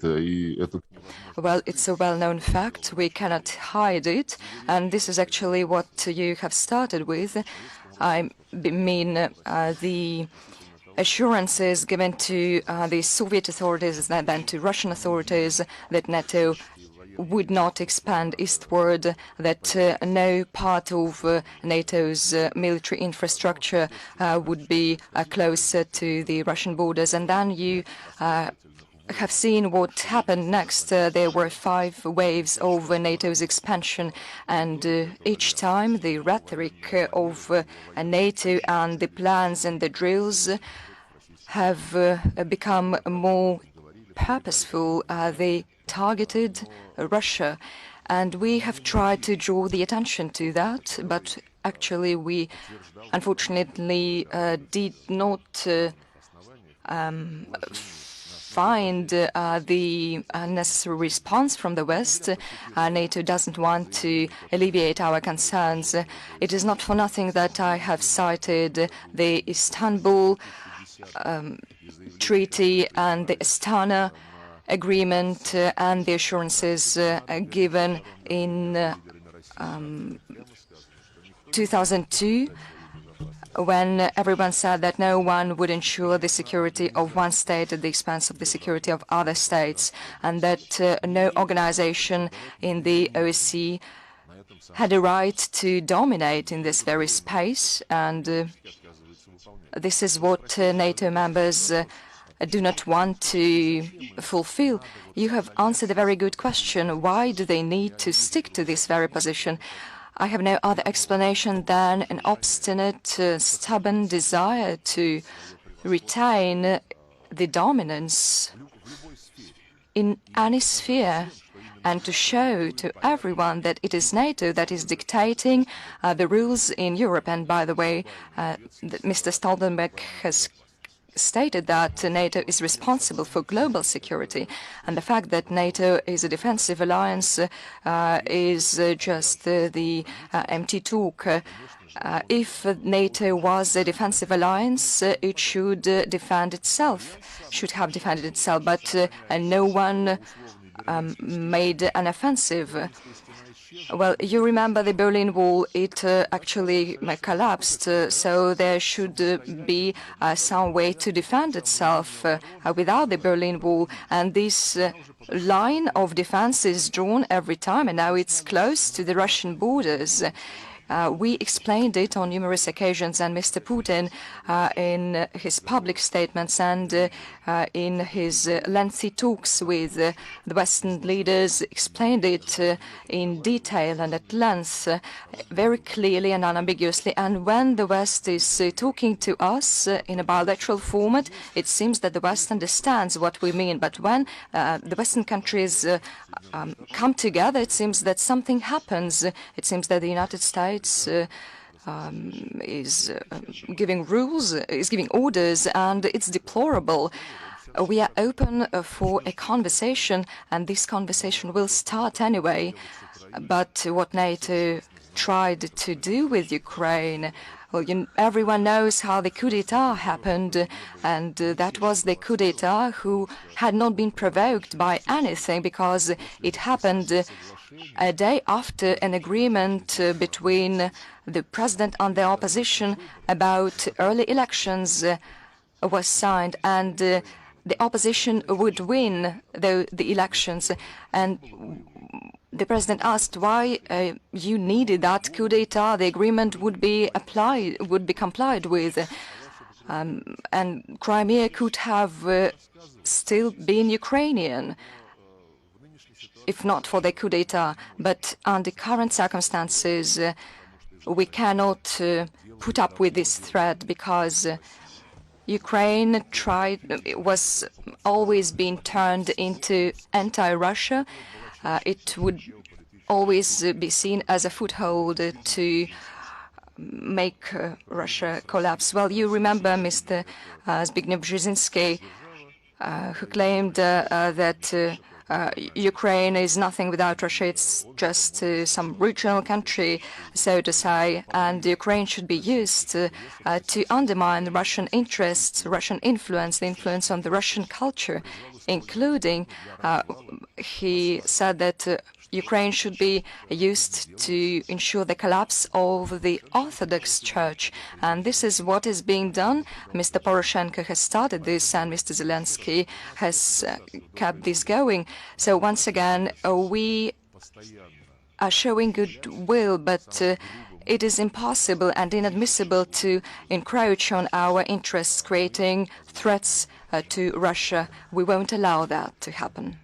Well, it's a well-known fact. We cannot hide it. And this is actually what you have started with. I mean, the assurances given to the Soviet authorities and then to Russian authorities that NATO would not expand eastward, that no part of NATO's military infrastructure would be closer to the Russian borders. And then you have seen what happened next. There were 5 waves of NATO's expansion, and each time the rhetoric of NATO and the plans and the drills have become more purposeful. They targeted Russia, and we have tried to draw the attention to that, but actually we unfortunately did not find the necessary response from the West. NATO doesn't want to alleviate our concerns. It is not for nothing that I have cited the Istanbul Treaty and the Astana Agreement and the assurances given in 2002, when everyone said that no one would ensure the security of one state at the expense of the security of other states, and that no organization in the OSCE had a right to dominate in this very space. And this is what NATO members do not want to fulfill. You have answered a very good question. Why do they need to stick to this very position? I have no other explanation than an obstinate, stubborn desire to retain the dominance in any sphere and to show to everyone that it is NATO that is dictating the rules in Europe. And by the way, Mr. Stoltenberg has stated that NATO is responsible for global security, and the fact that NATO is a defensive alliance is just the empty talk. If NATO was a defensive alliance, it should defend itself, should have defended itself, but no one made an offensive. Well, you remember the Berlin Wall, it actually collapsed, so there should be some way to defend itself without the Berlin Wall. And this line of defense is drawn every time, and now it's close to the Russian borders. We explained it on numerous occasions, and Mr. Putin, in his public statements and in his lengthy talks with the Western leaders, explained it in detail and at length, very clearly and unambiguously. And when the West is talking to us in a bilateral format, it seems that the West understands what we mean. But when the Western countries come together, it seems that something happens. It seems that the United States is giving rules, is giving orders, and it's deplorable. We are open for a conversation, and this conversation will start anyway. But what NATO tried to do with Ukraine, well, everyone knows how the coup d'etat happened, and that was the coup d'etat who had not been provoked by anything, because it happened a day after an agreement between the president and the opposition about early elections was signed, and the opposition would win the elections. And the president asked why you needed that coup d'etat. The agreement would be complied with, and Crimea could have still been Ukrainian if not for the coup d'etat. But under current circumstances, we cannot put up with this threat, because Ukraine was always being turned into anti-Russia. It would always be seen as a foothold to make Russia collapse. Well, you remember Mr. Zbigniew Brzezinski, who claimed that Ukraine is nothing without Russia. It's just some regional country, so to say, and Ukraine should be used to undermine Russian interests, Russian influence, the influence on the Russian culture, including, he said that Ukraine should be used to ensure the collapse of the Orthodox Church. And this is what is being done. Mr. Poroshenko has started this, and Mr. Zelensky has kept this going. So once again, we are showing goodwill, but it is impossible and inadmissible to encroach on our interests, creating threats to Russia. We won't allow that to happen.